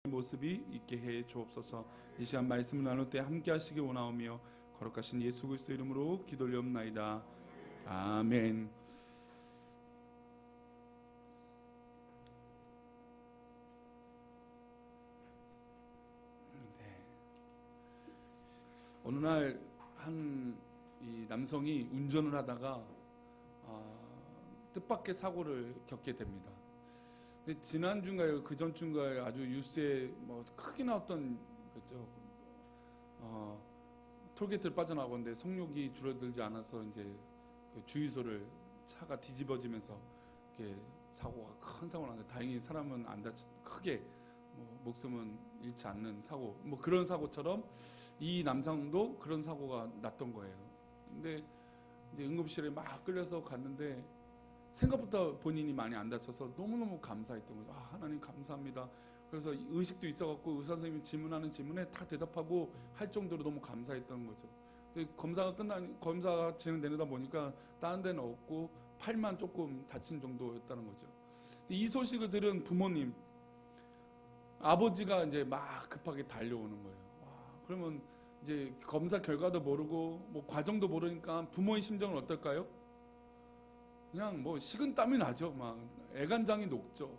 모습이 있게 해 주옵소서. 이 시간 말씀을 나눌 때 함께 하시기 원하오며 거룩하신 예수 그리스도 이름으로 기도올리옵나이다. 아멘. 네. 어느 날 한 이 남성이 운전을 하다가 뜻밖의 사고를 겪게 됩니다. 근데 지난주인가요? 그 전주인가요? 아주 뉴스에 뭐 크게 나왔던 거죠. 톨게이트를 빠져나가는데 속력이 줄어들지 않아서 이제 그 주유소를 차가 뒤집어지면서 이렇게 사고가 큰 사고가 났는데 다행히 사람은 안 다치, 크게 목숨은 잃지 않는 사고, 뭐 그런 사고처럼 이 남성도 그런 사고가 났던 거예요. 근데 이제 응급실에 막 끌려서 갔는데 생각보다 본인이 많이 안 다쳐서 너무너무 감사했던 거죠. 하나님 감사합니다. 그래서 의식도 있어갖고 의사 선생님이 질문하는 질문에 다 대답하고 할 정도로 너무 감사했던 거죠. 검사가 진행되다 보니까 다른 데는 없고 팔만 조금 다친 정도였다는 거죠. 이 소식을 들은 부모님, 아버지가 이제 막 급하게 달려오는 거예요. 그러면 이제 검사 결과도 모르고 뭐 과정도 모르니까 부모의 심정은 어떨까요? 그냥 뭐 식은땀이 나죠. 막 애간장이 녹죠.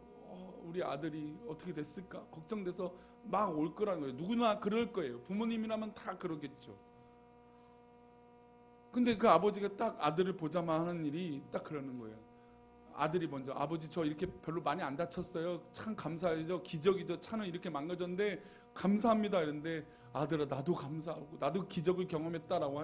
우리 아들이 어떻게 됐을까 걱정돼서 막 올 거라는 거예요. 누구나 그럴 거예요. 부모님이라면 다 그러겠죠. 근데 그 아버지가 딱 아들을 보자마 하는 일이 딱 그러는 거예요. 아들이 먼저, 아버지 저 이렇게 별로 많이 안 다쳤어요. 참 감사하죠. 기적이죠. 차는 이렇게 망가졌는데 감사합니다. 이런데 아들아 나도 감사하고 나도 기적을 경험했다라고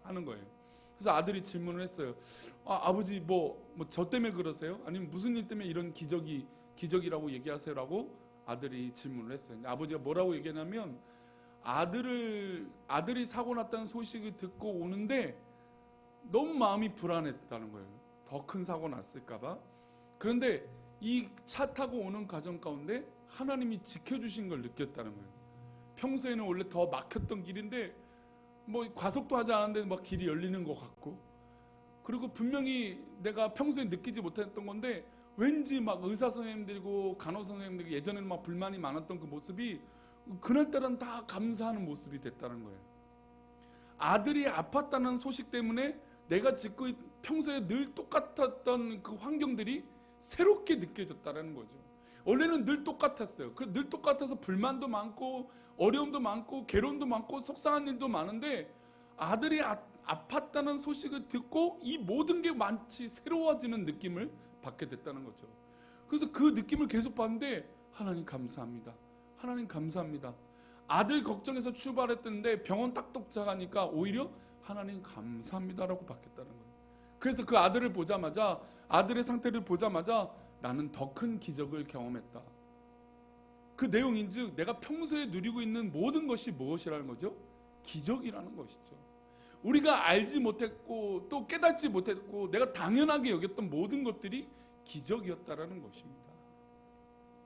하는 거예요. 그래서 아들이 질문을 했어요. 아버지 뭐 저 때문에 그러세요? 아니면 무슨 일 때문에 이런 기적이라고 얘기하세요라고 아들이 질문을 했어요. 아버지가 뭐라고 얘기하냐면 아들이 사고 났다는 소식을 듣고 오는데 너무 마음이 불안했다는 거예요. 더 큰 사고 났을까봐. 그런데 이 차 타고 오는 과정 가운데 하나님이 지켜주신 걸 느꼈다는 거예요. 평소에는 원래 더 막혔던 길인데 뭐 과속도 하지 않았는데 막 길이 열리는 것 같고, 그리고 분명히 내가 평소에 느끼지 못했던 건데 왠지 막 의사 선생님들이고 간호사 선생님들이 예전에는 막 불만이 많았던 그 모습이 그날따라는 다 감사하는 모습이 됐다는 거예요. 아들이 아팠다는 소식 때문에 내가 평소에 늘 똑같았던 그 환경들이 새롭게 느껴졌다는 거죠. 원래는 늘 똑같았어요. 늘 똑같아서 불만도 많고 어려움도 많고 괴로움도 많고 속상한 일도 많은데 아들이 아팠다는 소식을 듣고 이 모든 게 마치 새로워지는 느낌을 받게 됐다는 거죠. 그래서 그 느낌을 계속 받는데 하나님 감사합니다. 하나님 감사합니다. 아들 걱정해서 출발했는데 병원 딱 도착하니까 오히려 하나님 감사합니다라고 받겠다는 거예요. 그래서 그 아들을 보자마자, 아들의 상태를 보자마자 나는 더 큰 기적을 경험했다. 그 내용인즉 내가 평소에 누리고 있는 모든 것이 무엇이라는 거죠? 기적이라는 것이죠. 우리가 알지 못했고 또 깨닫지 못했고 내가 당연하게 여겼던 모든 것들이 기적이었다라는 것입니다.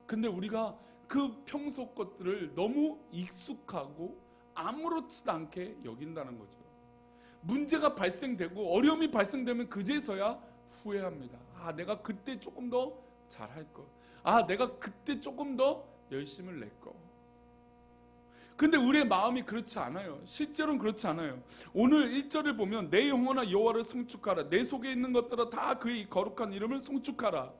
근데 우리가 그 평소 것들을 너무 익숙하고 아무렇지도 않게 여긴다는 거죠. 문제가 발생되고 어려움이 발생되면 그제서야 후회합니다. 내가 그때 조금 더 잘할 걸. 내가 그때 조금 더 열심을 낼 거. 근데 우리의 마음이 그렇지 않아요. 실제로는 그렇지 않아요. 오늘 1절을 보면 내 영혼아 여호와를 송축하라. 내 속에 있는 것들아 다 그의 거룩한 이름을 송축하라.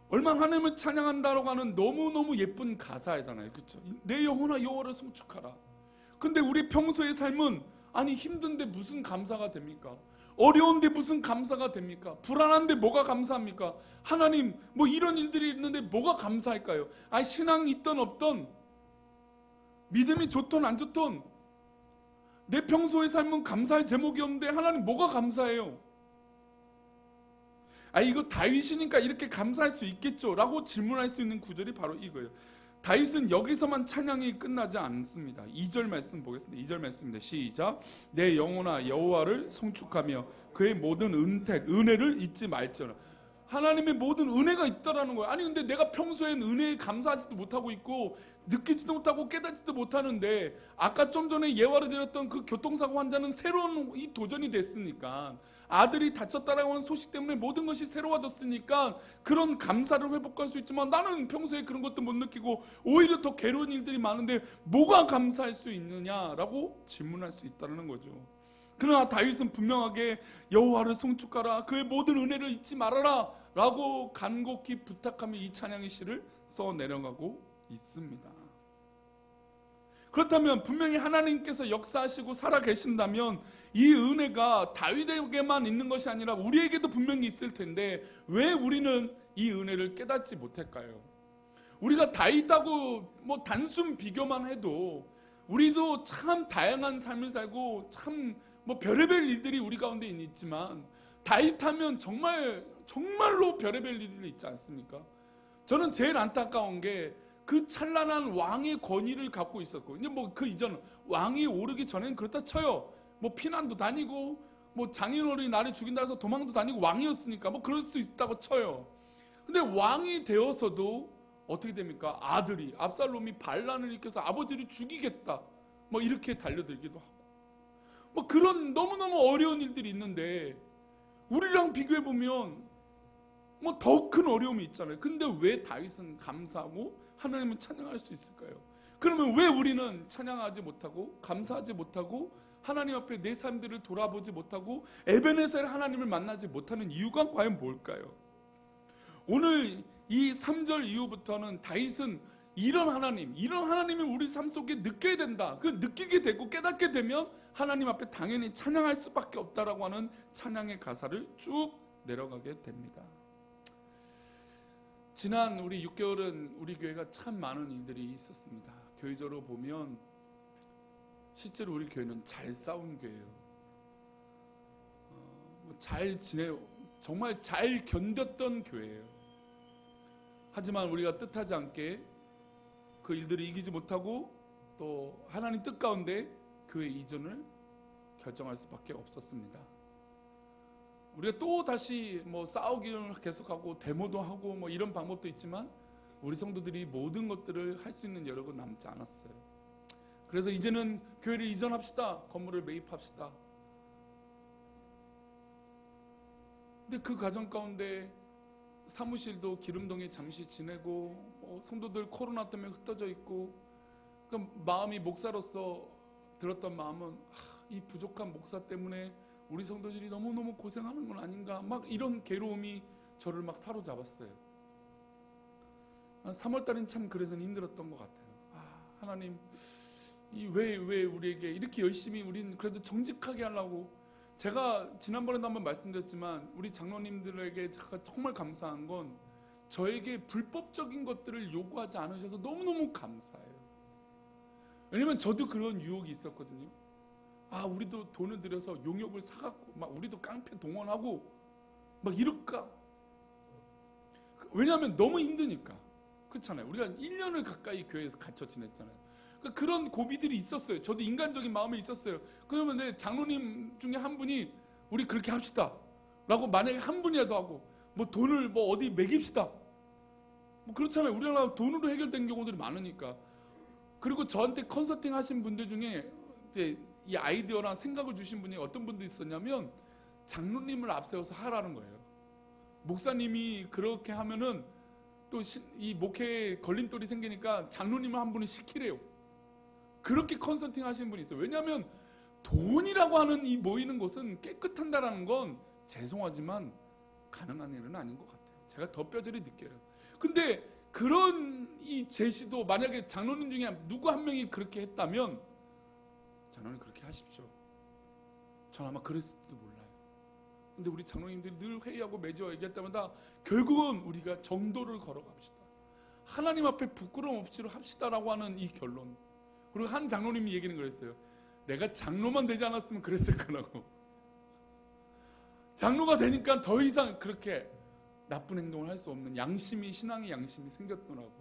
얼마나 하나님을 찬양한다라고 하는 너무너무 예쁜 가사잖아요. 그렇죠? 내 영혼아 여호와를 송축하라. 근데 우리 평소의 삶은 힘든데 무슨 감사가 됩니까? 어려운데 무슨 감사가 됩니까? 불안한데 뭐가 감사합니까? 하나님 뭐 이런 일들이 있는데 뭐가 감사할까요? 신앙이 있던 없던, 믿음이 좋던 안 좋던 내 평소의 삶은 감사할 제목이 없는데 하나님 뭐가 감사해요? 이거 다윗이니까 이렇게 감사할 수 있겠죠? 라고 질문할 수 있는 구절이 바로 이거예요. 다윗은 여기서만 찬양이 끝나지 않습니다. 2절 말씀 보겠습니다. 2절 말씀입니다. 시작. 내 영혼아 여호와를 송축하며 그의 모든 은혜를 잊지 말지어라. 하나님의 모든 은혜가 있다라는 거예요. 근데 내가 평소엔 은혜에 감사하지도 못하고 있고 느끼지도 못하고 깨닫지도 못하는데 아까 좀 전에 예화를 드렸던 그 교통사고 환자는 새로운 이 도전이 됐으니까 아들이 다쳤다라고 하는 소식 때문에 모든 것이 새로워졌으니까 그런 감사를 회복할 수 있지만 나는 평소에 그런 것도 못 느끼고 오히려 더 괴로운 일들이 많은데 뭐가 감사할 수 있느냐라고 질문할 수 있다는 거죠. 그러나 다윗은 분명하게 여호와를 송축하라, 그의 모든 은혜를 잊지 말아라 라고 간곡히 부탁하며 이 찬양의 시를 써 내려가고 있습니다. 그렇다면 분명히 하나님께서 역사하시고 살아계신다면 이 은혜가 다윗에게만 있는 것이 아니라 우리에게도 분명히 있을 텐데 왜 우리는 이 은혜를 깨닫지 못할까요? 우리가 다윗하고 단순 비교만 해도 우리도 참 다양한 삶을 살고 참 별의별 일들이 우리 가운데 있지만 다윗하면 정말로 별의별 일이 있지 않습니까? 저는 제일 안타까운 게 그 찬란한 왕의 권위를 갖고 있었고, 이제 그 이전 왕이 오르기 전에는 그렇다 쳐요. 피난도 다니고 장인어른이 나를 죽인다 해서 도망도 다니고 왕이었으니까 그럴 수 있다고 쳐요. 근데 왕이 되어서도 어떻게 됩니까? 아들이 압살롬이 반란을 일으켜서 아버지를 죽이겠다 이렇게 달려들기도 하고 그런 너무너무 어려운 일들이 있는데 우리랑 비교해보면 더 큰 어려움이 있잖아요. 근데 왜 다윗은 감사하고 하나님은 찬양할 수 있을까요? 그러면 왜 우리는 찬양하지 못하고 감사하지 못하고 하나님 앞에 내 삶들을 돌아보지 못하고 에베네셀 하나님을 만나지 못하는 이유가 과연 뭘까요? 오늘 이 3절 이후부터는 다윗은 이런 하나님이 우리 삶 속에 느껴야 된다. 그 느끼게 되고 깨닫게 되면 하나님 앞에 당연히 찬양할 수밖에 없다라고 하는 찬양의 가사를 쭉 내려가게 됩니다. 지난 우리 6개월은 우리 교회가 참 많은 일들이 있었습니다. 교회적으로 보면 실제로 우리 교회는 잘 싸운 교회예요. 잘 지내요. 정말 잘 견뎠던 교회예요. 하지만 우리가 뜻하지 않게 그 일들을 이기지 못하고 또 하나님 뜻 가운데 교회 이전을 결정할 수밖에 없었습니다. 우리가 또 다시 싸우기를 계속하고 데모도 하고 이런 방법도 있지만 우리 성도들이 모든 것들을 할 수 있는 여력은 남지 않았어요. 그래서 이제는 교회를 이전합시다. 건물을 매입합시다. 근데 그 과정 가운데 사무실도 기름동에 잠시 지내고 성도들 코로나 때문에 흩어져 있고 마음이 목사로서 들었던 마음은 이 부족한 목사 때문에 우리 성도들이 너무너무 고생하는 건 아닌가 이런 괴로움이 저를 사로잡았어요. 3월달은 참 그래서 힘들었던 것 같아요. 하나님 왜 우리에게 이렇게 열심히 우린 그래도 정직하게 하려고, 제가 지난번에도 한번 말씀드렸지만 우리 장로님들에게 제가 정말 감사한 건 저에게 불법적인 것들을 요구하지 않으셔서 너무너무 감사해요. 왜냐면 저도 그런 유혹이 있었거든요. 우리도 돈을 들여서 용역을 사갖고 우리도 깡패 동원하고 이럴까? 왜냐하면 너무 힘드니까. 그렇잖아요. 우리가 1년을 가까이 교회에서 갇혀 지냈잖아요. 그러니까 그런 고비들이 있었어요. 저도 인간적인 마음이 있었어요. 그러면 내 장로님 중에 한 분이 우리 그렇게 합시다 라고 만약에 한 분이라도 하고 돈을 어디 매깁시다 그렇잖아요. 우리나라 돈으로 해결된 경우들이 많으니까. 그리고 저한테 컨설팅 하신 분들 중에 이제 이 아이디어랑 생각을 주신 분이 어떤 분도 있었냐면 장로님을 앞세워서 하라는 거예요. 목사님이 그렇게 하면은 또 이 목회에 걸림돌이 생기니까 장로님을 한 분을 시키래요. 그렇게 컨설팅 하시는 분이 있어요. 왜냐하면 돈이라고 하는 이 모이는 곳은 깨끗한다라는 건 죄송하지만 가능한 일은 아닌 것 같아요. 제가 더 뼈저리 느껴요. 근데 그런 이 제시도 만약에 장로님 중에 누구 한 명이 그렇게 했다면 장로님 그렇게 하십시오. 전 아마 그랬을지도 몰라요. 근데 우리 장로님들이 늘 회의하고 매주 얘기할 때마다 결국은 우리가 정도를 걸어갑시다. 하나님 앞에 부끄러움 없이 합시다라고 하는 이 결론. 그리고 한 장로님이 얘기는 그랬어요. 내가 장로만 되지 않았으면 그랬을 거라고. 장로가 되니까 더 이상 그렇게 나쁜 행동을 할 수 없는 신앙의 양심이 생겼더라고.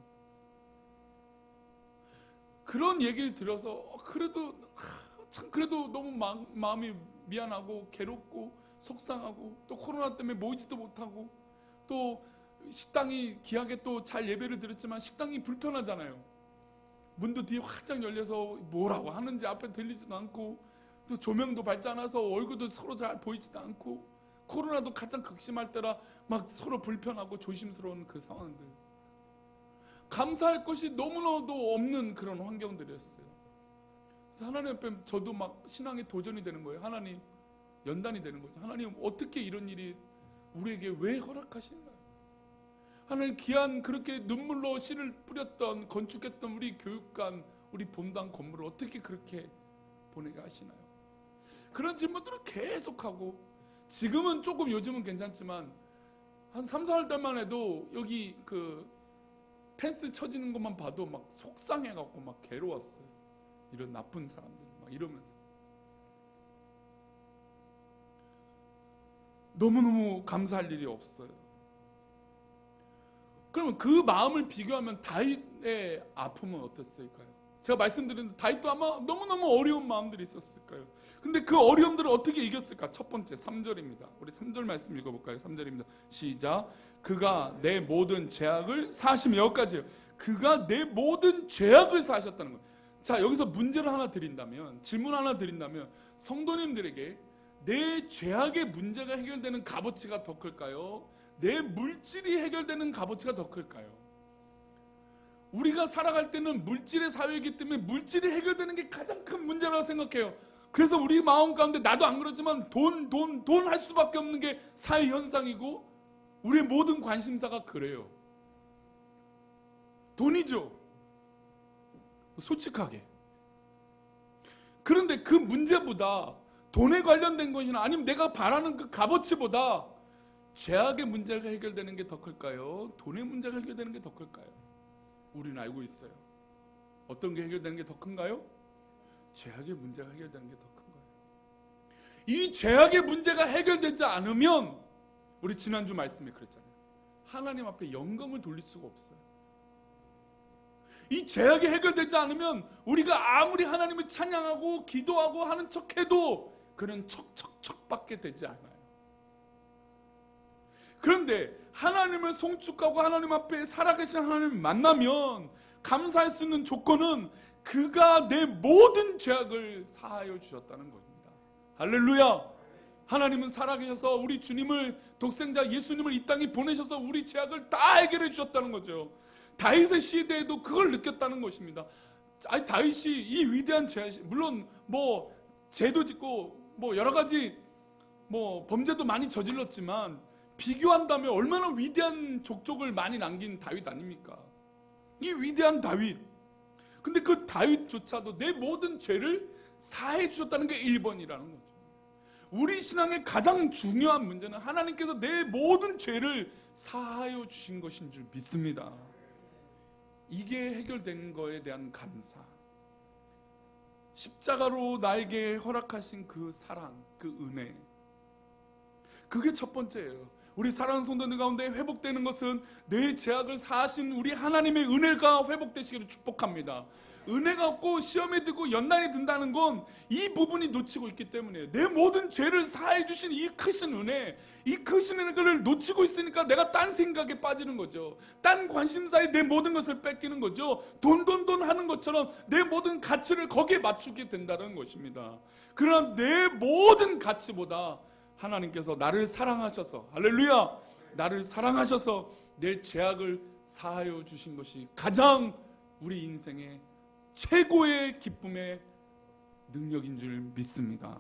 그런 얘기를 들어서 그래도 너무 마음이 미안하고 괴롭고 속상하고 또 코로나 때문에 모이지도 못하고 또 식당이 귀하게 또 잘 예배를 드렸지만 식당이 불편하잖아요. 문도 뒤에 활짝 열려서 뭐라고 하는지 앞에 들리지도 않고 또 조명도 밝지 않아서 얼굴도 서로 잘 보이지도 않고 코로나도 가장 극심할 때라 막 서로 불편하고 조심스러운 그 상황들. 감사할 것이 너무나도 없는 그런 환경들이었어요. 그래서 하나님 앞에 저도 막 신앙의 도전이 되는 거예요. 하나님, 연단이 되는 거죠. 하나님, 어떻게 이런 일이 우리에게 왜 허락하시나요? 하나님, 귀한 그렇게 눈물로 씨를 뿌렸던, 건축했던 우리 교육관, 우리 본당 건물을 어떻게 그렇게 보내게 하시나요? 그런 질문들을 계속하고, 지금은 조금, 요즘은 괜찮지만 한 3, 4월 달만 해도 여기 그 펜스 쳐지는 것만 봐도 막 속상해갖고 막 괴로웠어요. 이런 나쁜 사람들 막 이러면서 너무너무 감사할 일이 없어요. 그러면 그 마음을 비교하면 다윗의 아픔은 어땠을까요? 제가 말씀드렸는데 다윗도 아마 너무너무 어려운 마음들이 있었을 거예요. 근데 그 어려움들을 어떻게 이겼을까? 첫 번째 3절입니다. 우리 3절 말씀 읽어볼까요? 3절입니다. 시작. 그가 내 모든 죄악을 사하시며, 여기까지요. 그가 내 모든 죄악을 사하셨다는 거예요. 자, 여기서 문제를 하나 드린다면, 질문 하나 드린다면, 성도님들에게 내 죄악의 문제가 해결되는 값어치가 더 클까요? 내 물질이 해결되는 값어치가 더 클까요? 우리가 살아갈 때는 물질의 사회이기 때문에 물질이 해결되는 게 가장 큰 문제라고 생각해요. 그래서 우리 마음 가운데, 나도 안 그러지만 돈 할 수밖에 없는 게 사회 현상이고 우리의 모든 관심사가 그래요. 돈이죠. 솔직하게. 그런데 그 문제보다, 돈에 관련된 것이나 아니면 내가 바라는 그 값어치보다 죄악의 문제가 해결되는 게 더 클까요? 돈의 문제가 해결되는 게 더 클까요? 우리는 알고 있어요. 어떤 게 해결되는 게 더 큰가요? 죄악의 문제가 해결되는 게 더 큰 거예요. 이 죄악의 문제가 해결되지 않으면, 우리 지난주 말씀에 그랬잖아요. 하나님 앞에 영광을 돌릴 수가 없어요. 이 죄악이 해결되지 않으면 우리가 아무리 하나님을 찬양하고 기도하고 하는 척해도 그는 척척척밖에 되지 않아요. 그런데 하나님을 송축하고 하나님 앞에 살아계신 하나님을 만나면 감사할 수 있는 조건은 그가 내 모든 죄악을 사하여 주셨다는 겁니다. 할렐루야. 하나님은 살아계셔서 우리 주님을, 독생자 예수님을 이 땅에 보내셔서 우리 죄악을 다 해결해 주셨다는 거죠. 다윗의 시대에도 그걸 느꼈다는 것입니다. 아니, 다윗이 이 위대한 죄, 물론 뭐 죄도 짓고 뭐 여러 가지 뭐 범죄도 많이 저질렀지만 비교한다면 얼마나 위대한 족적을 많이 남긴 다윗 아닙니까? 이 위대한 다윗. 근데 그 다윗조차도 내 모든 죄를 사해 주셨다는 게 1번이라는 거죠. 우리 신앙의 가장 중요한 문제는 하나님께서 내 모든 죄를 사하여 주신 것인 줄 믿습니다. 이게 해결된 거에 대한 감사, 십자가로 나에게 허락하신 그 사랑, 그 은혜, 그게 첫 번째예요. 우리 사랑하는 성도들 가운데 회복되는 것은 내 죄악을 사하신 우리 하나님의 은혜가 회복되시기를 축복합니다. 은혜가 없고 시험에 들고 연단이 든다는 건 이 부분이 놓치고 있기 때문이에요. 내 모든 죄를 사해 주신 이 크신 은혜, 이 크신 은혜를 놓치고 있으니까 내가 딴 생각에 빠지는 거죠. 딴 관심사에 내 모든 것을 뺏기는 거죠. 돈 하는 것처럼 내 모든 가치를 거기에 맞추게 된다는 것입니다. 그러나 내 모든 가치보다 하나님께서 나를 사랑하셔서, 할렐루야, 나를 사랑하셔서 내 죄악을 사하여 주신 것이 가장 우리 인생의 최고의 기쁨의 능력인 줄 믿습니다.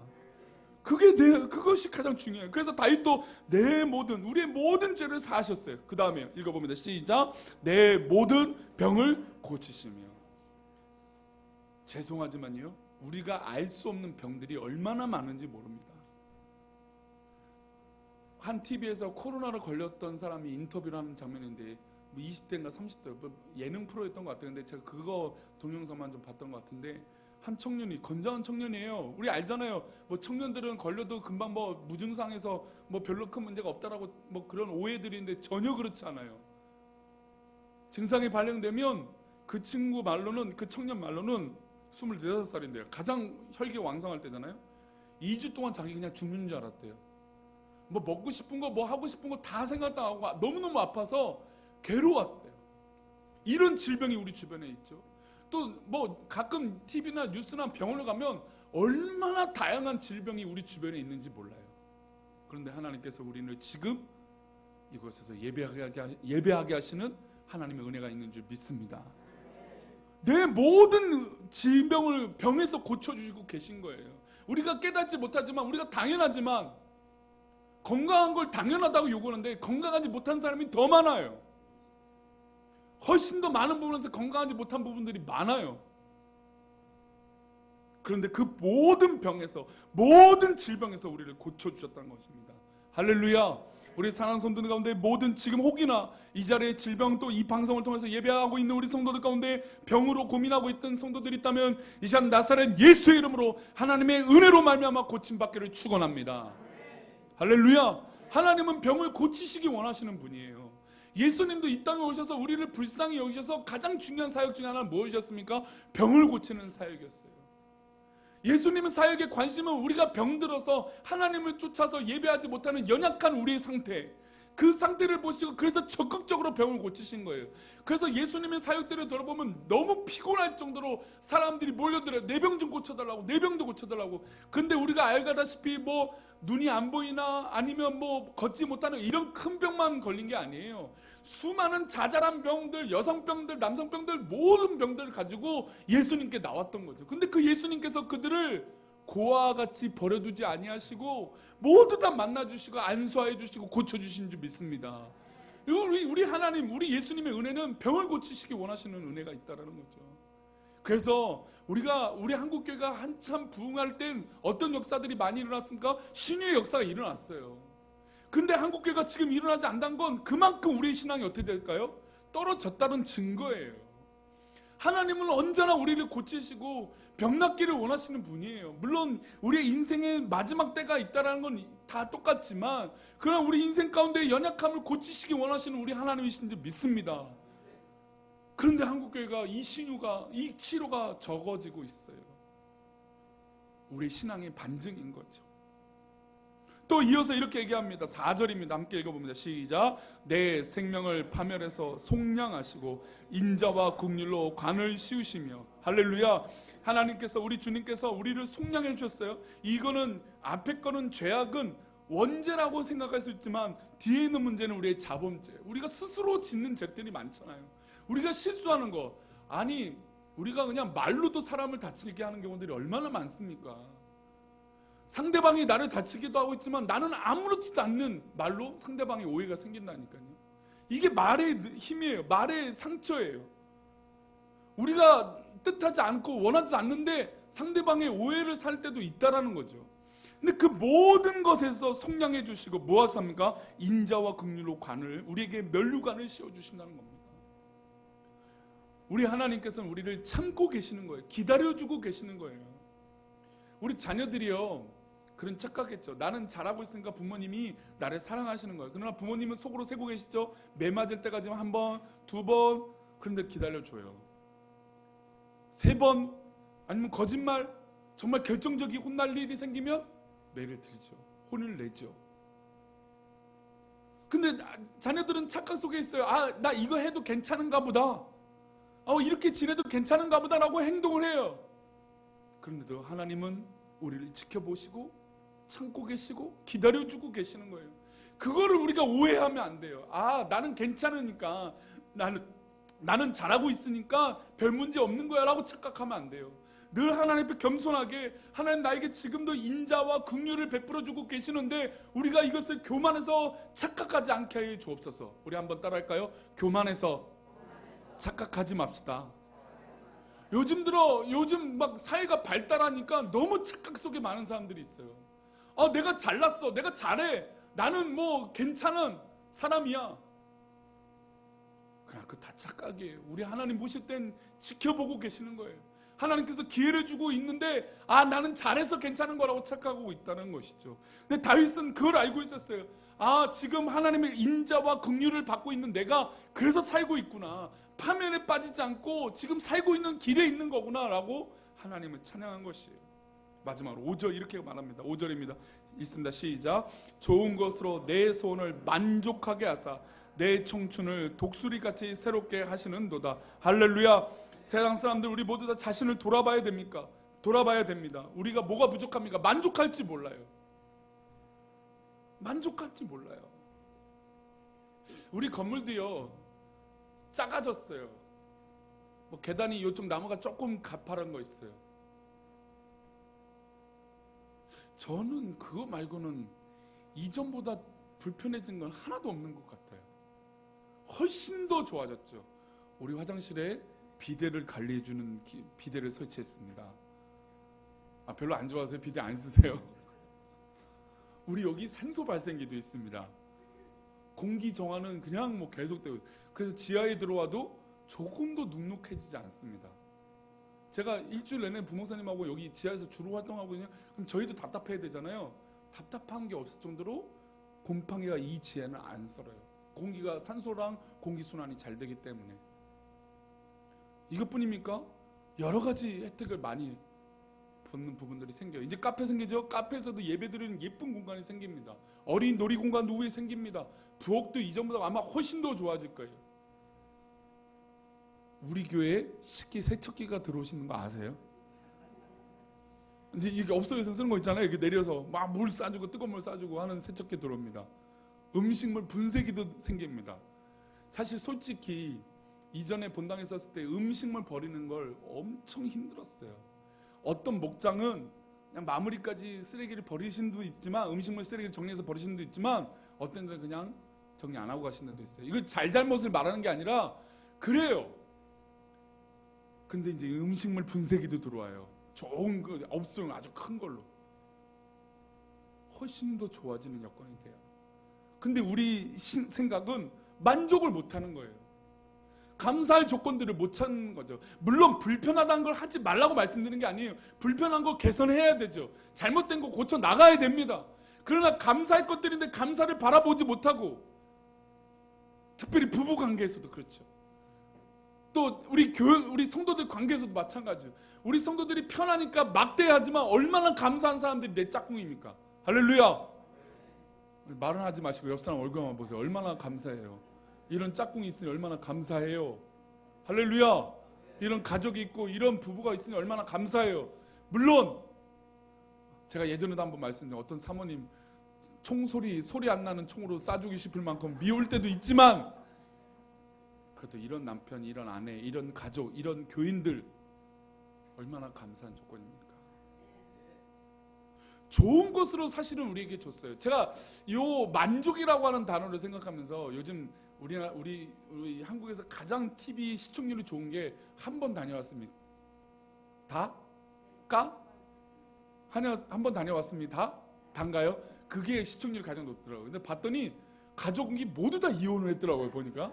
그것이 가장 중요해요. 그래서 다윗도 내 모든, 우리의 모든 죄를 사하셨어요. 그 다음에 읽어봅니다. 시작. 내 모든 병을 고치시며. 죄송하지만요, 우리가 알 수 없는 병들이 얼마나 많은지 모릅니다. 한 TV에서 코로나로 걸렸던 사람이 인터뷰를 하는 장면인데, 20대인가 30대 예능 프로였던 것 같아요. 근데 제가 그거 동영상만 좀 봤던 것 같은데, 한 청년이, 건장한 청년이에요. 우리 알잖아요. 뭐 청년들은 걸려도 금방 뭐 무증상해서 뭐 별로 큰 문제가 없다라고 뭐 그런 오해들이 있는데 전혀 그렇지 않아요. 증상이 발생되면 그 친구 말로는, 그 청년 말로는 24살인데요. 가장 혈기 왕성할 때잖아요. 2주 동안 자기 그냥 죽는 줄 알았대요. 뭐 먹고 싶은 거, 뭐 하고 싶은 거 다 생각 다 하고 너무너무 아파서 괴로웠대요. 이런 질병이 우리 주변에 있죠. 또 뭐 가끔 TV나 뉴스나 병원을 가면 얼마나 다양한 질병이 우리 주변에 있는지 몰라요. 그런데 하나님께서 우리를 지금 이곳에서 예배하게 하시는 하나님의 은혜가 있는 줄 믿습니다. 내 모든 질병을 병에서 고쳐주시고 계신 거예요. 우리가 깨닫지 못하지만, 우리가 당연하지만, 건강한 걸 당연하다고 요구하는데 건강하지 못한 사람이 더 많아요. 훨씬 더 많은 부분에서 건강하지 못한 부분들이 많아요. 그런데 그 모든 병에서, 모든 질병에서 우리를 고쳐주셨다는 것입니다. 할렐루야. 우리 사랑하는 성도들 가운데 모든 지금 혹이나 이 자리에 질병, 또 이 방송을 통해서 예배하고 있는 우리 성도들 가운데 병으로 고민하고 있던 성도들이 있다면 이 시간 나사렛 예수의 이름으로 하나님의 은혜로 말미암아 고침받기를 축원합니다. 할렐루야. 하나님은 병을 고치시기 원하시는 분이에요. 예수님도 이 땅에 오셔서 우리를 불쌍히 여기셔서 가장 중요한 사역 중에 하나는 무엇이었습니까? 병을 고치는 사역이었어요. 예수님의 사역의 관심은 우리가 병들어서 하나님을 쫓아서 예배하지 못하는 연약한 우리의 상태, 그 상태를 보시고 그래서 적극적으로 병을 고치신 거예요. 그래서 예수님의 사역들을 들어보면 너무 피곤할 정도로 사람들이 몰려들어요. 내 병 좀 고쳐달라고, 내 병도 고쳐달라고. 근데 우리가 알다시피 뭐 눈이 안 보이나 아니면 뭐 걷지 못하는 이런 큰 병만 걸린 게 아니에요. 수많은 자잘한 병들, 여성병들, 남성병들, 모든 병들을 가지고 예수님께 나왔던 거죠. 근데 그 예수님께서 그들을 고아와 같이 버려두지 아니하시고 모두 다 만나주시고 안수하여 주시고 고쳐주신 줄 믿습니다. 우리 하나님, 우리 예수님의 은혜는 병을 고치시기 원하시는 은혜가 있다는 거죠. 그래서 우리 한국교회가 한참 부흥할 땐 어떤 역사들이 많이 일어났습니까? 신유의 역사가 일어났어요. 근데 한국교회가 지금 일어나지 않는 건 그만큼 우리의 신앙이 어떻게 될까요? 떨어졌다는 증거예요. 하나님은 언제나 우리를 고치시고 병 낫기를 원하시는 분이에요. 물론 우리의 인생의 마지막 때가 있다는 건 다 똑같지만 그러나 우리 인생 가운데 연약함을 고치시기 원하시는 우리 하나님이신 줄 믿습니다. 그런데 한국교회가 이 신유가, 이 치료가 적어지고 있어요. 우리 신앙의 반증인 거죠. 또 이어서 이렇게 얘기합니다. 4절입니다. 함께 읽어봅니다. 시작. 내 생명을 파멸해서 속량하시고 인자와 긍휼로 관을 씌우시며. 할렐루야. 하나님께서, 우리 주님께서 우리를 속량해 주셨어요. 이거는 앞에 거는 죄악은 원죄라고 생각할 수 있지만 뒤에 있는 문제는 우리의 자범죄, 우리가 스스로 짓는 죄들이 많잖아요. 우리가 실수하는 거, 아니 우리가 그냥 말로도 사람을 다치게 하는 경우들이 얼마나 많습니까? 상대방이 나를 다치기도 하고 있지만 나는 아무렇지도 않는 말로 상대방의 오해가 생긴다니까요. 이게 말의 힘이에요. 말의 상처예요. 우리가 뜻하지 않고 원하지 않는데 상대방의 오해를 살 때도 있다라는 거죠. 근데 그 모든 것에서 속량해 주시고 뭐 하십니까? 인자와 긍휼로 관을, 우리에게 면류관을 씌워 주신다는 겁니다. 우리 하나님께서는 우리를 참고 계시는 거예요. 기다려주고 계시는 거예요. 우리 자녀들이요, 그런 착각했죠. 나는 잘하고 있으니까 부모님이 나를 사랑하시는 거예요. 그러나 부모님은 속으로 세고 계시죠. 매 맞을 때까지 한 번, 두 번, 그런데 기다려줘요. 세 번, 아니면 거짓말, 정말 결정적인 혼날 일이 생기면 매를 들죠. 혼을 내죠. 근데 자녀들은 착각 속에 있어요. 아, 나 이거 해도 괜찮은가 보다. 이렇게 지내도 괜찮은가 보다라고 행동을 해요. 그런데도 하나님은 우리를 지켜보시고 참고 계시고 기다려주고 계시는 거예요. 그거를 우리가 오해하면 안 돼요. 아, 나는 괜찮으니까, 나는 잘하고 있으니까 별 문제 없는 거야 라고 착각하면 안 돼요. 늘 하나님 앞에 겸손하게, 하나님 나에게 지금도 인자와 긍휼을 베풀어주고 계시는데 우리가 이것을 교만해서 착각하지 않게 해 주옵소서. 우리 한번 따라할까요? 교만해서 착각하지 맙시다. 요즘 막 사회가 발달하니까 너무 착각 속에 많은 사람들이 있어요. 내가 잘났어, 내가 잘해, 나는 뭐 괜찮은 사람이야. 그러나 그 다 착각이에요. 우리 하나님 보실 땐 지켜보고 계시는 거예요. 하나님께서 기회를 주고 있는데 나는 잘해서 괜찮은 거라고 착각하고 있다는 것이죠. 근데 다윗은 그걸 알고 있었어요. 지금 하나님의 인자와 긍휼을 받고 있는 내가 그래서 살고 있구나, 파멸에 빠지지 않고 지금 살고 있는 길에 있는 거구나 라고 하나님을 찬양한 것이에요. 마지막으로 5절 이렇게 말합니다. 5절입니다. 있습니다. 시작. 좋은 것으로 내 소원을 만족하게 하사 내 청춘을 독수리같이 새롭게 하시는도다. 할렐루야. 세상 사람들, 우리 모두 다 자신을 돌아봐야 됩니까? 돌아봐야 됩니다. 우리가 뭐가 부족합니까? 만족할지 몰라요. 만족할지 몰라요. 우리 건물도요 작아졌어요. 뭐 계단이 이쪽 나무가 조금 가파른 거 있어요. 저는 그거 말고는 이전보다 불편해진 건 하나도 없는 것 같아요. 훨씬 더 좋아졌죠. 우리 화장실에 비데를 관리해주는 비데를 설치했습니다. 별로 안 좋아서 비데 안 쓰세요? 우리 여기 산소 발생기도 있습니다. 공기 정화는 그냥 뭐 계속되고, 그래서 지하에 들어와도 조금도 눅눅해지지 않습니다. 제가 일주일 내내 부목사님하고 여기 지하에서 주로 활동하거든요. 그럼 저희도 답답해야 되잖아요. 답답한 게 없을 정도로 곰팡이가 이 지하는 안 썰어요. 공기가 산소랑 공기 순환이 잘 되기 때문에. 이것뿐입니까? 여러 가지 혜택을 많이 받는 부분들이 생겨요. 이제 카페 생기죠? 카페에서도 예배드리는 예쁜 공간이 생깁니다. 어린 놀이공간 후에 생깁니다. 부엌도 이전보다 아마 훨씬 더 좋아질 거예요. 우리 교회에 식기 세척기가 들어오시는 거 아세요? 이제 이게 업소에서 쓰는 거 있잖아요. 이렇게 내려서 막 물 싸주고 뜨거운 물 싸주고 하는 세척기 들어옵니다. 음식물 분쇄기도 생깁니다. 사실 솔직히 이전에 본당에 썼을 때 음식물 버리는 걸 엄청 힘들었어요. 어떤 목장은 그냥 마무리까지 쓰레기를 버리신 분도 있지만, 음식물 쓰레기를 정리해서 버리시는 분도 있지만, 어떤 데는 그냥 정리 안 하고 가시는 분도 있어요. 이걸 잘잘못을 말하는 게 아니라 그래요. 근데 이제 음식물 분쇄기도 들어와요. 좋은 거, 업소용 아주 큰 걸로. 훨씬 더 좋아지는 여건이 돼요. 근데 우리 생각은 만족을 못하는 거예요. 감사할 조건들을 못 찾는 거죠. 물론 불편하다는 걸 하지 말라고 말씀드리는 게 아니에요. 불편한 거 개선해야 되죠. 잘못된 거 고쳐 나가야 됩니다. 그러나 감사할 것들인데 감사를 바라보지 못하고, 특별히 부부 관계에서도 그렇죠. 또 우리 성도들 관계에서도 마찬가지예요. 우리 성도들이 편하니까 막대하지만 얼마나 감사한 사람들이 내 짝꿍입니까? 할렐루야. 말은 하지 마시고 옆 사람 얼굴만 보세요. 얼마나 감사해요. 이런 짝꿍이 있으니 얼마나 감사해요. 할렐루야. 이런 가족이 있고 이런 부부가 있으니 얼마나 감사해요. 물론 제가 예전에도 한번 말씀드린 어떤 사모님 소리 안 나는 총으로 쏴주기 싶을 만큼 미울 때도 있지만, 그래도 이런 남편, 이런 아내, 이런 가족, 이런 교인들 얼마나 감사한 조건입니까? 좋은 것으로 사실은 우리에게 줬어요. 제가 요 만족이라고 하는 단어를 생각하면서 요즘 우리 한국에서 가장 TV 시청률이 좋은 게 한 번 다녀왔습니다. 한 번 다녀왔습니다. 단가요? 그게 시청률이 가장 높더라고요. 근데 봤더니 가족이 모두 다 이혼을 했더라고요. 보니까.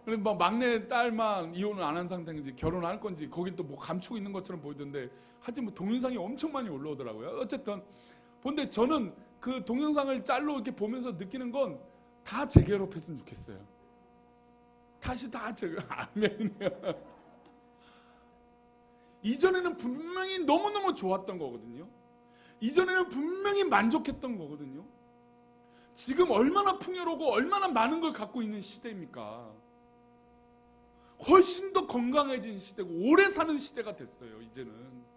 그래서 막 막내 딸만 이혼을 안 한 상태인지 결혼할 건지 거긴 또 뭐 감추고 있는 것처럼 보이던데, 하여튼 뭐 동영상이 엄청 많이 올라오더라고요. 어쨌든 근데 저는 그 동영상을 짤로 이렇게 보면서 느끼는 건 다 재결합했으면 좋겠어요. 다시 다 아멘이요. 이전에는 분명히 너무너무 좋았던 거거든요. 이전에는 분명히 만족했던 거거든요. 지금 얼마나 풍요롭고 얼마나 많은 걸 갖고 있는 시대입니까? 훨씬 더 건강해진 시대고 오래 사는 시대가 됐어요. 이제는.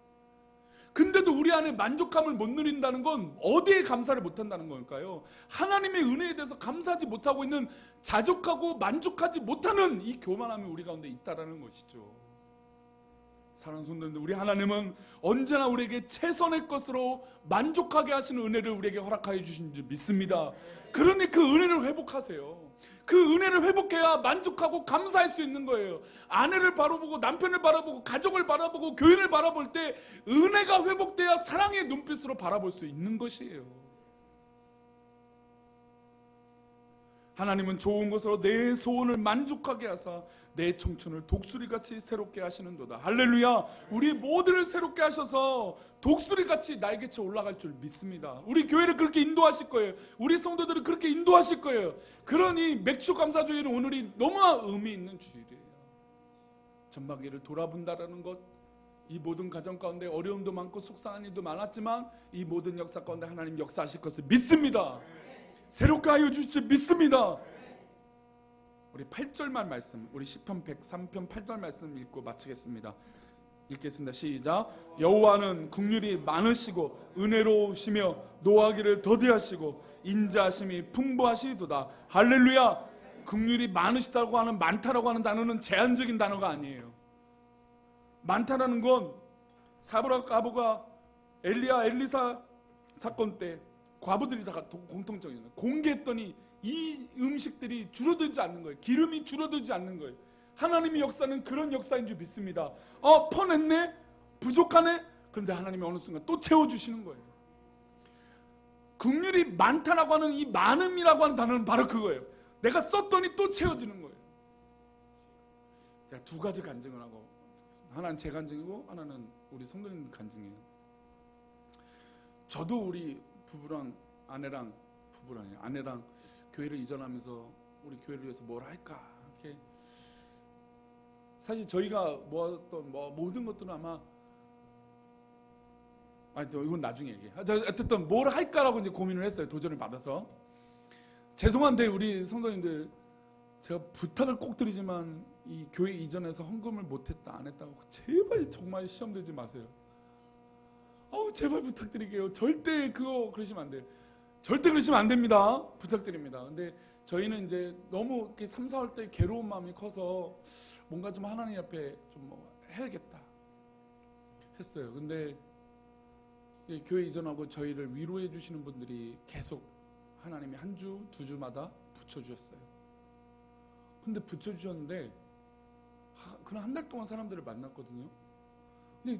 근데도 우리 안에 만족감을 못 누린다는 건 어디에 감사를 못한다는 걸까요? 하나님의 은혜에 대해서 감사하지 못하고 있는, 자족하고 만족하지 못하는 이 교만함이 우리 가운데 있다는 것이죠. 사랑하는 성도님들, 우리 하나님은 언제나 우리에게 최선의 것으로 만족하게 하시는 은혜를 우리에게 허락하여 주신 줄 믿습니다. 그러니 그 은혜를 회복하세요. 그 은혜를 회복해야 만족하고 감사할 수 있는 거예요. 아내를 바라보고 남편을 바라보고 가족을 바라보고 교인을 바라볼 때 은혜가 회복돼야 사랑의 눈빛으로 바라볼 수 있는 것이에요. 하나님은 좋은 것으로 내 소원을 만족하게 하사 내 청춘을 독수리같이 새롭게 하시는도다. 할렐루야. 우리 모두를 새롭게 하셔서 독수리같이 날개쳐 올라갈 줄 믿습니다. 우리 교회를 그렇게 인도하실 거예요. 우리 성도들을 그렇게 인도하실 거예요. 그러니 맥주 감사주일은 오늘이 너무나 의미 있는 주일이에요. 전반기를 돌아본다라는 것, 이 모든 가정 가운데 어려움도 많고 속상한 일도 많았지만 이 모든 역사 가운데 하나님 역사하실 것을 믿습니다. 새롭게 하여 주실 줄 믿습니다. 우리 8절만 말씀, 우리 시편 103편 8절 말씀 읽고 마치겠습니다. 읽겠습니다. 시작. 여호와는 긍휼이 많으시고 은혜로우시며 노하기를 더디하시고 인자하심이 풍부하시도다. 할렐루야. 긍휼이 많으시다고 하는, 많다라고 하는 단어는 제한적인 단어가 아니에요. 많다라는 건 사브라 과부가 엘리야 엘리사 사건 때 과부들이 다 공통적이에요. 공개했더니 이 음식들이 줄어들지 않는 거예요. 기름이 줄어들지 않는 거예요. 하나님의 역사는 그런 역사인 줄 믿습니다. 퍼냈네? 부족하네? 그런데 하나님이 어느 순간 또 채워주시는 거예요. 긍휼이 많다라고 하는 이 많음이라고 하는 단어는 바로 그거예요. 내가 썼더니 또 채워지는 거예요. 제가 두 가지 간증을 하고, 하나는 제 간증이고 하나는 우리 성도님 간증이에요. 저도 우리 부부랑 아내랑 교회를 이전하면서 우리 교회를 위해서 뭘 할까 이렇게, 사실 저희가 모았던 모든 것들은 아마 이건 나중에 얘기해. 어쨌든 뭘 할까라고 이제 고민을 했어요. 도전을 받아서. 죄송한데 우리 성도님들, 제가 부탁을 꼭 드리지만 이 교회 이전에서 헌금을 못했다 안 했다고 제발 정말 시험 들지 마세요. 제발 부탁드릴게요. 절대 그거 그러시면 안 돼요. 절대 그러시면 안 됩니다. 부탁드립니다. 근데 저희는 이제 너무 이렇게 3, 4월 때 괴로운 마음이 커서 뭔가 좀 하나님 앞에 좀 해야겠다 했어요. 근데 교회 이전하고 저희를 위로해 주시는 분들이 계속 하나님이 한 주, 두 주마다 붙여주셨어요. 근데 붙여주셨는데 그냥 한 달 동안 사람들을 만났거든요. 근데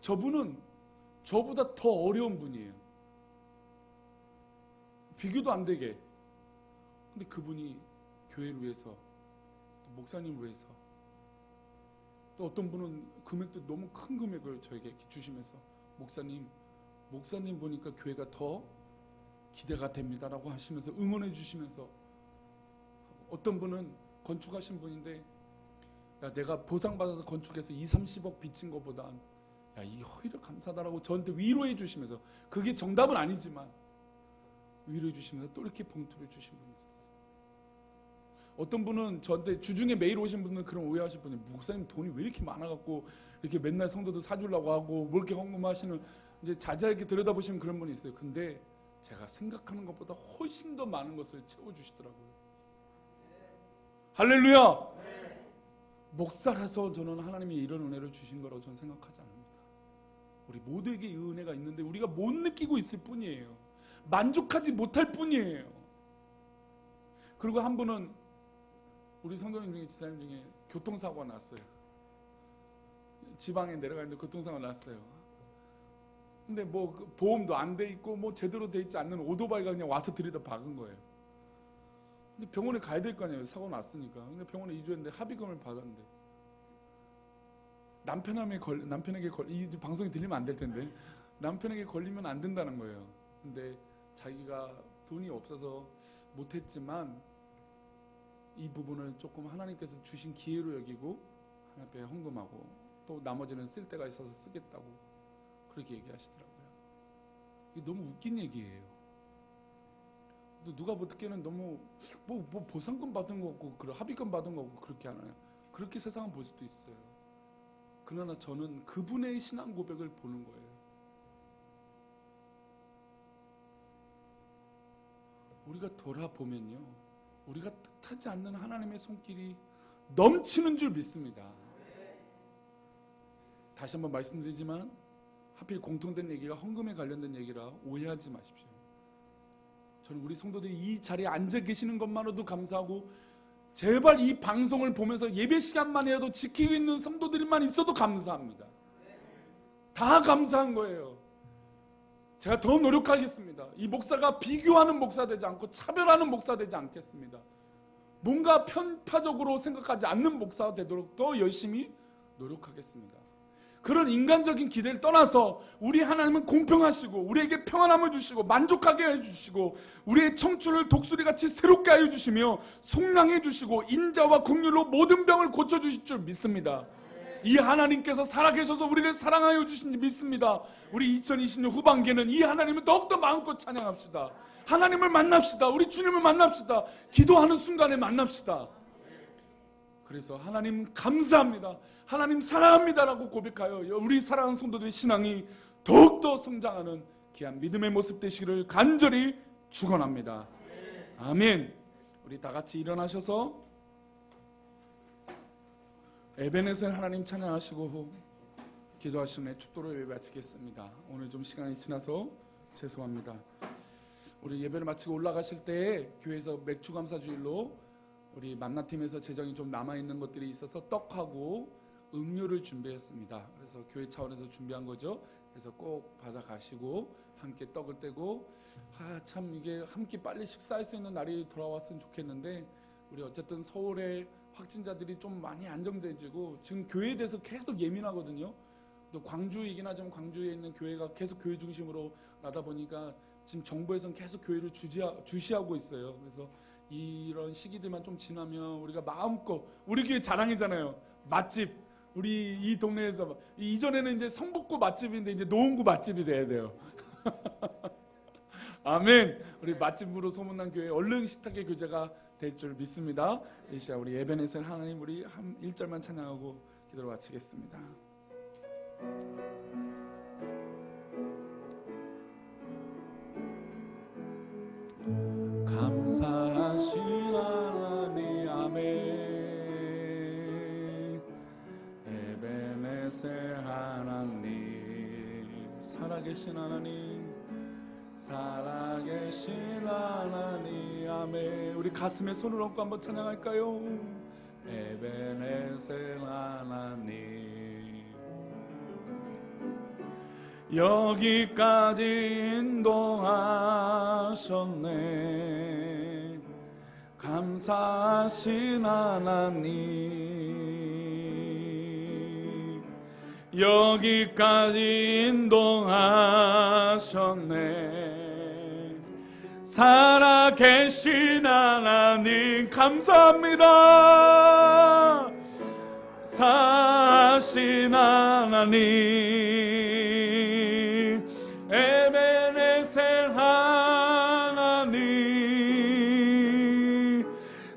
저분은 저보다 더 어려운 분이에요. 비교도 안 되게. 근데 그분이 교회를 위해서, 또 목사님을 위해서, 또 어떤 분은 금액도 너무 큰 금액을 저에게 주시면서 목사님 보니까 교회가 더 기대가 됩니다라고 하시면서 응원해 주시면서, 어떤 분은 건축하신 분인데 야, 내가 보상받아서 건축해서 2, 30억 빚진 것보다 야, 이게 오히려 감사하다라고 저한테 위로해 주시면서, 그게 정답은 아니지만 위로해 주시면서 또 이렇게 봉투를 주신 분이 있었어요. 어떤 분은 저한테 주중에 매일 오신 분은 그런 오해하실 분이, 목사님 돈이 왜 이렇게 많아갖고 이렇게 맨날 성도들 사주려고 하고 뭐 이렇게 헌금하시는, 이제 자세하게 들여다보시면 그런 분이 있어요. 근데 제가 생각하는 것보다 훨씬 더 많은 것을 채워주시더라고요. 할렐루야. 목사라서 저는 하나님이 이런 은혜를 주신 거라고 저는 생각하지 않습니다. 우리 모두에게 이 은혜가 있는데 우리가 못 느끼고 있을 뿐이에요. 만족하지 못할 뿐이에요. 그리고 한 분은 우리 성도님 중에, 지사님 중에 교통사고가 났어요. 지방에 내려가는데 교통사고가 났어요. 근데 보험도 안 돼 있고 제대로 돼 있지 않는 오토바이가 그냥 와서 들이다 박은 거예요. 근데 병원에 가야 될 거 아니에요. 사고 났으니까. 근데 병원에 이주했는데 합의금을 받았는데, 남편에게 이 방송이 들리면 안 될 텐데, 남편에게 걸리면 안 된다는 거예요. 근데 자기가 돈이 없어서 못했지만 이 부분을 조금 하나님께서 주신 기회로 여기고 하나님 앞에 헌금하고, 또 나머지는 쓸 데가 있어서 쓰겠다고 그렇게 얘기하시더라고요. 이게 너무 웃긴 얘기예요. 누가 듣기에는 너무 보상금 받은 거 같고 합의금 받은 거 같고 그렇게 하나요? 그렇게 세상은 볼 수도 있어요. 그러나 저는 그분의 신앙 고백을 보는 거예요. 우리가 돌아보면요, 우리가 뜻하지 않는 하나님의 손길이 넘치는 줄 믿습니다. 다시 한번 말씀드리지만 하필 공통된 얘기가 헌금에 관련된 얘기라 오해하지 마십시오. 저는 우리 성도들이 이 자리에 앉아 계시는 것만으로도 감사하고, 제발 이 방송을 보면서 예배 시간만이라도 지키고 있는 성도들만 있어도 감사합니다. 다 감사한 거예요. 제가 더 노력하겠습니다. 이 목사가 비교하는 목사 되지 않고 차별하는 목사 되지 않겠습니다. 뭔가 편파적으로 생각하지 않는 목사가 되도록 더 열심히 노력하겠습니다. 그런 인간적인 기대를 떠나서 우리 하나님은 공평하시고 우리에게 평안함을 주시고 만족하게 해주시고 우리의 청춘을 독수리같이 새롭게 하여 주시며 속량해 주시고 인자와 긍휼로 모든 병을 고쳐주실 줄 믿습니다. 이 하나님께서 살아계셔서 우리를 사랑하여 주신 줄 믿습니다. 우리 2020년 후반기에는 이 하나님을 더욱더 마음껏 찬양합시다. 하나님을 만납시다. 우리 주님을 만납시다. 기도하는 순간에 만납시다. 그래서 하나님 감사합니다, 하나님 사랑합니다라고 고백하여 우리 사랑하는 성도들의 신앙이 더욱더 성장하는 귀한 믿음의 모습 되시기를 간절히 축원합니다. 아멘. 우리 다 같이 일어나셔서 에베네셀 하나님 찬양하시고 기도하시는 축도를 예배 마치겠습니다. 오늘 좀 시간이 지나서 죄송합니다. 우리 예배를 마치고 올라가실 때 교회에서 맥주 감사 주일로 우리 만나팀에서 재정이 좀 남아있는 것들이 있어서 떡하고 음료를 준비했습니다. 그래서 교회 차원에서 준비한 거죠. 그래서 꼭 받아가시고 함께 떡을 떼고 참 이게 함께 빨리 식사할 수 있는 날이 돌아왔으면 좋겠는데 우리 어쨌든 서울에 확진자들이 좀 많이 안정돼지고 지금 교회에 대해서 계속 예민하거든요. 또 광주이긴 하지만 광주에 있는 교회가 계속 교회 중심으로 나다 보니까 지금 정부에서는 계속 교회를 주시하고 있어요. 그래서 이런 시기들만 좀 지나면 우리가 마음껏 우리 교회 자랑이잖아요. 맛집. 우리 이 동네에서 이전에는 이제 성북구 맛집인데 이제 노원구 맛집이 돼야 돼요. 아멘. 우리 맛집으로 소문난 교회 얼른 식탁의 교제가 될 줄 믿습니다. 이 시간 우리 에베네셀 하나님 우리 한 1절만 찬양하고 기도를 마치겠습니다. 감사하신 하나님 아멘. 에베네셀 하나님 살아계신 하나님 살아계신 하나님 아멘. 우리 가슴에 손을 얹고 한번 찬양할까요? 에베네셀 하나님 여기까지 인도하셨네. 감사하신 하나님 여기까지 인도하셨네. 살아계신 하나님 감사합니다. 사신 하나님 에베네셀 하나님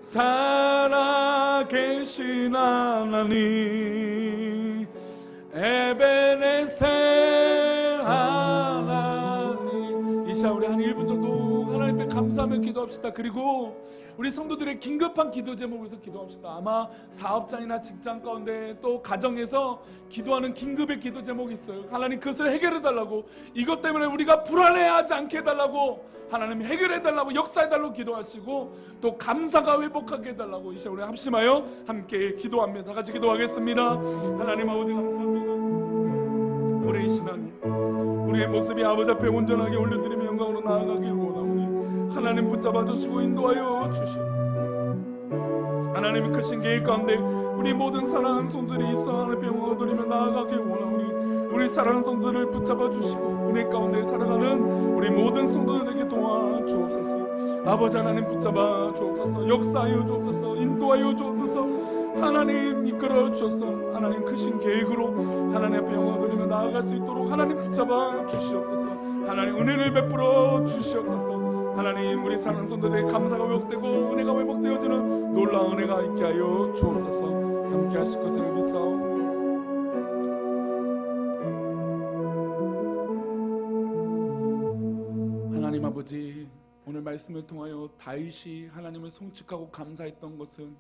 살아계신 하나님 에베네셀 하나님. 이 시간 우리 한 1분 정도 하나님께 감사하며 기도합시다. 그리고 우리 성도들의 긴급한 기도 제목에서 기도합시다. 아마 사업장이나 직장 가운데 또 가정에서 기도하는 긴급의 기도 제목이 있어요. 하나님 그것을 해결해 달라고, 이것 때문에 우리가 불안해하지 않게 해달라고, 하나님 해결해 달라고, 역사해 달라고 기도하시고 또 감사가 회복하게 해달라고 이 시간 우리 합심하여 함께 기도합니다. 다 같이 기도하겠습니다. 하나님 아버지 감사합니다. 우리의 신앙이 우리의 모습이 아버지 앞에 온전하게 올려드리며 영광으로 나아가길 원하오니 하나님 붙잡아 주시고 인도하여 주시옵소서. 하나님의 크신 계획 가운데 우리 모든 사랑하는 손들이 있어 하나님의 영광을 드리며 나아가길 원하오니 우리 사랑하는 손들을 붙잡아 주시고 은혜 가운데 살아가는 우리 모든 성도들에게 도와주옵소서. 아버지 하나님 붙잡아 주옵소서. 역사하여 주옵소서. 인도하여 주옵소서. 하나님 이끌어 주셔서 하나님 크신 계획으로 하나님 앞에 영광을 드리며 나아갈 수 있도록 하나님 붙잡아 주시옵소서. 하나님 은혜를 베풀어 주시옵소서. 하나님 우리 사랑하는 손들에게 감사가 회복되고 은혜가 회복되어지는 놀라운 은혜가 있게 하여 주옵소서. 함께 하실 것을 믿사오니 하나님 아버지, 오늘 말씀을 통하여 다윗이 하나님을 송축하고 감사했던 것은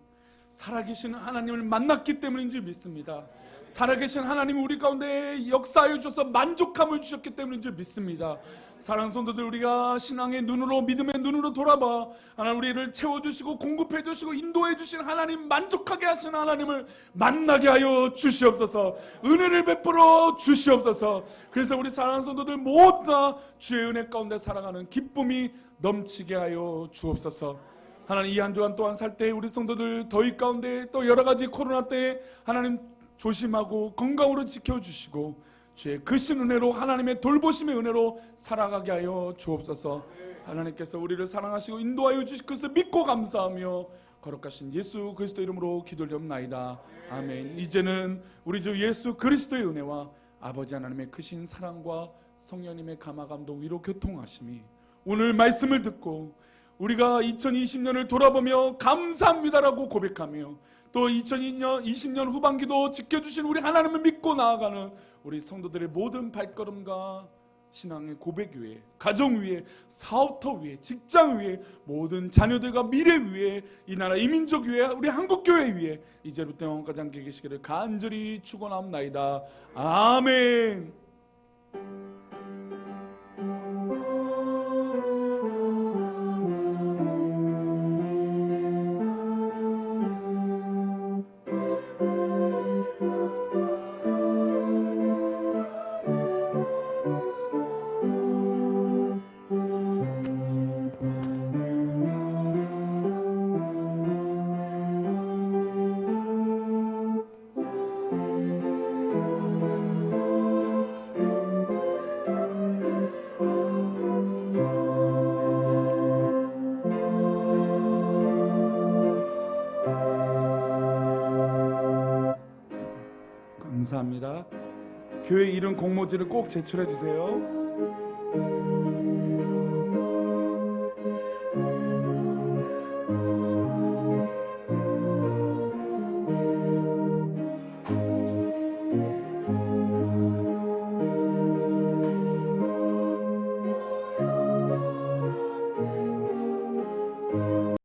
살아계신 하나님을 만났기 때문인 줄 믿습니다. 살아계신 하나님이 우리 가운데 역사하여 주셔서 만족함을 주셨기 때문인 줄 믿습니다. 사랑하는 성도들, 우리가 신앙의 눈으로, 믿음의 눈으로 돌아봐 하나님 우리를 채워주시고 공급해 주시고 인도해 주신 하나님, 만족하게 하시는 하나님을 만나게 하여 주시옵소서. 은혜를 베풀어 주시옵소서. 그래서 우리 사랑하는 성도들 모두 다 주의 은혜 가운데 살아가는 기쁨이 넘치게 하여 주옵소서. 하나님 이 한 주간 또한 살 때 우리 성도들 더위 가운데 또 여러 가지 코로나 때에 하나님 조심하고 건강으로 지켜주시고 주의 크신 은혜로 하나님의 돌보심의 은혜로 살아가게 하여 주옵소서. 하나님께서 우리를 사랑하시고 인도하여 주실 것을 믿고 감사하며 거룩하신 예수 그리스도 이름으로 기도드리옵나이다. 아멘. 이제는 우리 주 예수 그리스도의 은혜와 아버지 하나님의 크신 사랑과 성령님의 감화감동 위로 교통하심이 오늘 말씀을 듣고 우리가 2020년을 돌아보며 감사합니다라고 고백하며 또 2020년 후반기도 지켜주신 우리 하나님을 믿고 나아가는 우리 성도들의 모든 발걸음과 신앙의 고백 위에, 가정 위에, 사업터 위에, 직장 위에, 모든 자녀들과 미래 위에, 이 나라 이민족 위에, 우리 한국교회 위에 이제부터 영원까지 함께 계시기를 간절히 축원합나이다. 아멘. 감사합니다. 교회 이름 공모지를 꼭 제출해 주세요.